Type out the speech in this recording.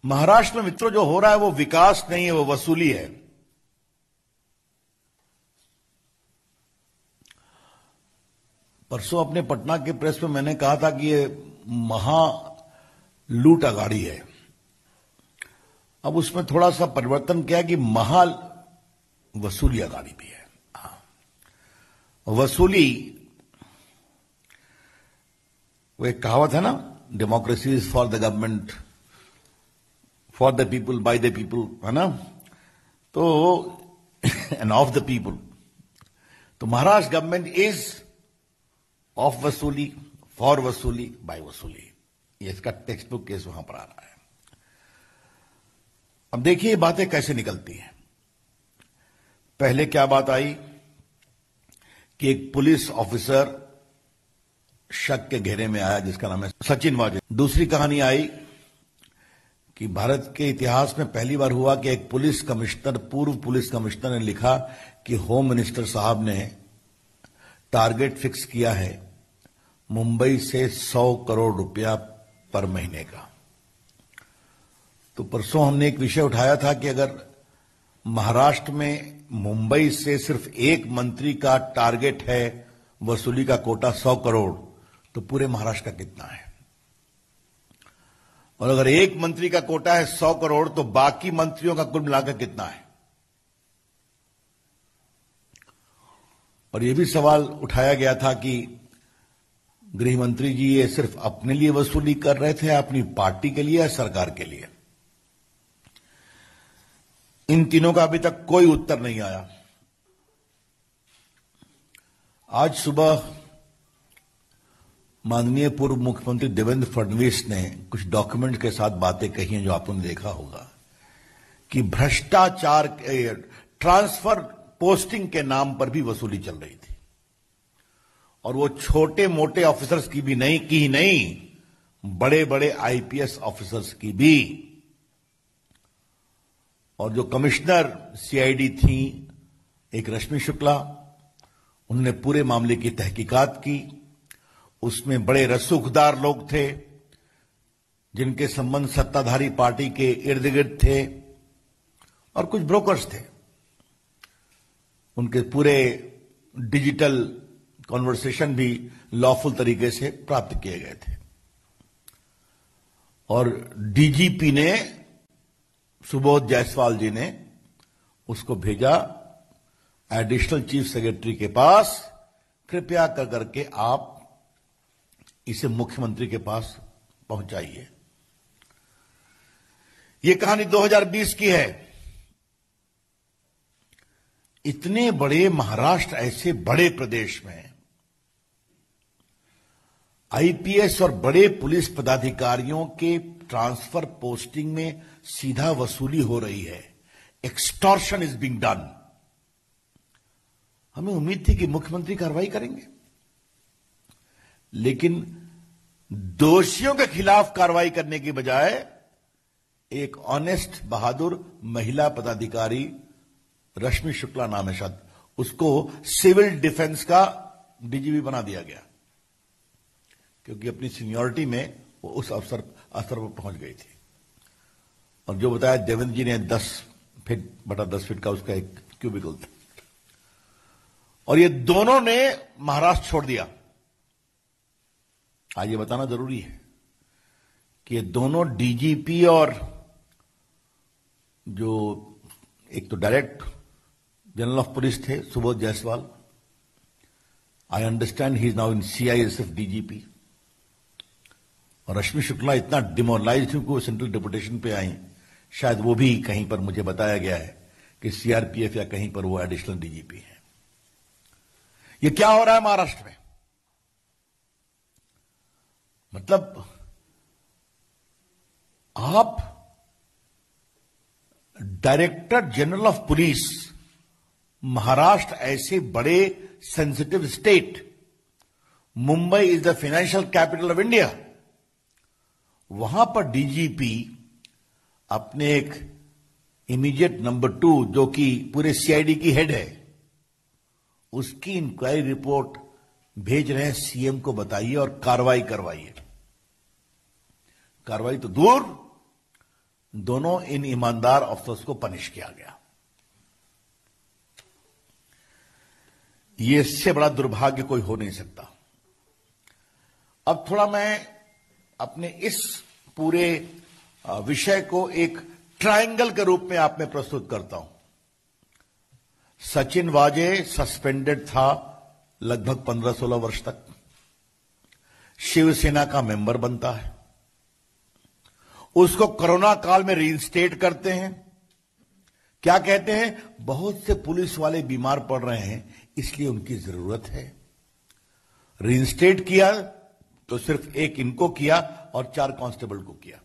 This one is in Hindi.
महाराष्ट्र में मित्रों जो हो रहा है वो विकास नहीं है, वो वसूली है। परसों अपने पटना के प्रेस में मैंने कहा था कि ये महा लूट अगाड़ी है। अब उसमें थोड़ा सा परिवर्तन किया कि महा वसूली अगाड़ी भी है। वसूली, वो एक कहावत है ना, democracy is for the government, for the people, by the people, है ना, तो एंड ऑफ द पीपुल। तो महाराष्ट्र गवर्नमेंट इज ऑफ वसूली, फॉर वसूली, बाय वसूली। ये इसका टेक्स्ट बुक केस वहां पर आ रहा है। अब देखिए ये बातें कैसे निकलती हैं। पहले क्या बात आई कि एक पुलिस ऑफिसर शक के घेरे में आया जिसका नाम है सचिन वाजे। दूसरी कहानी आई कि भारत के इतिहास में पहली बार हुआ कि एक पुलिस कमिश्नर, पूर्व पुलिस कमिश्नर ने लिखा कि होम मिनिस्टर साहब ने टारगेट फिक्स किया है मुंबई से 100 करोड़ रुपया पर महीने का। तो परसों हमने एक विषय उठाया था कि अगर महाराष्ट्र में मुंबई से सिर्फ एक मंत्री का टारगेट है वसूली का कोटा 100 करोड़, तो पूरे महाराष्ट्र का कितना है? और अगर एक मंत्री का कोटा है 100 करोड़ तो बाकी मंत्रियों का कुल मिलाकर कितना है? और यह भी सवाल उठाया गया था कि गृह मंत्री जी ये सिर्फ अपने लिए वसूली कर रहे थे, अपनी पार्टी के लिए या सरकार के लिए? इन तीनों का अभी तक कोई उत्तर नहीं आया। आज सुबह माननीय पूर्व मुख्यमंत्री देवेंद्र फडणवीस ने कुछ डॉक्यूमेंट के साथ बातें कही हैं जो आपने देखा होगा कि भ्रष्टाचार, ट्रांसफर पोस्टिंग के नाम पर भी वसूली चल रही थी। और वो छोटे मोटे ऑफिसर्स की भी नहीं, बड़े बड़े आईपीएस ऑफिसर्स की भी। और जो कमिश्नर सीआईडी थी एक रश्मि शुक्ला, उन्होंने पूरे मामले की तहकीकात की। उसमें बड़े रसूखदार लोग थे जिनके संबंध सत्ताधारी पार्टी के इर्द गिर्द थे और कुछ ब्रोकर्स थे। उनके पूरे डिजिटल कॉन्वर्सेशन भी लॉफुल तरीके से प्राप्त किए गए थे। और डीजीपी ने, सुबोध जायसवाल जी ने उसको भेजा एडिशनल चीफ सेक्रेटरी के पास, कृपया कर करके आप इसे मुख्यमंत्री के पास पहुंचाइए। यह कहानी 2020 की है। इतने बड़े महाराष्ट्र, ऐसे बड़े प्रदेश में आईपीएस और बड़े पुलिस पदाधिकारियों के ट्रांसफर पोस्टिंग में सीधा वसूली हो रही है। Extortion is being done. हमें उम्मीद थी कि मुख्यमंत्री कार्रवाई करेंगे, लेकिन दोषियों के खिलाफ कार्रवाई करने की बजाय एक ऑनेस्ट, बहादुर महिला पदाधिकारी, रश्मि शुक्ला नाम है शायद, उसको सिविल डिफेंस का डीजीपी बना दिया गया क्योंकि अपनी सीनियरिटी में वो उस अफसर पर पहुंच गई थी। और जो बताया देवेंद्र जी ने 10 फीट बटा 10 फीट का उसका एक क्यूबिकल था। और ये दोनों ने महाराष्ट्र छोड़ दिया। आज ये बताना जरूरी है कि ये दोनों डीजीपी और जो एक तो डायरेक्ट जनरल ऑफ पुलिस थे Subodh Jaiswal, I understand he is now in CISF DGP. और रश्मि शुक्ला इतना डिमोरलाइज थी कि वो सेंट्रल डेपुटेशन पे आई, शायद वो भी कहीं पर, मुझे बताया गया है कि सीआरपीएफ या कहीं पर वो एडिशनल डीजीपी है। ये क्या हो रहा है महाराष्ट्र में? मतलब आप director general of police, Maharashtra ऐसे बड़े sensitive state, Mumbai is the financial capital of India, वहां पर डीजीपी अपने एक इमीडिएट नंबर 2 जो कि पूरे सीआईडी की हेड है, उसकी इंक्वायरी रिपोर्ट भेज रहे हैं सीएम को, बताइए, और कार्रवाई करवाइए। कार्रवाई तो दूर, दोनों इन ईमानदार अफसर्स को पनिश किया गया। ये इससे बड़ा दुर्भाग्य कोई हो नहीं सकता। अब थोड़ा मैं अपने इस पूरे विषय को एक ट्रायंगल के रूप में आप में प्रस्तुत करता हूं। सचिन वाजे सस्पेंडेड था लगभग 15-16 वर्ष तक, शिवसेना का मेंबर बनता है, उसको कोरोना काल में रीइंस्टेट करते हैं। क्या कहते हैं? बहुत से पुलिस वाले बीमार पड़ रहे हैं, इसलिए उनकी जरूरत है। रीइंस्टेट किया तो सिर्फ एक इनको किया और 4 कांस्टेबल को किया।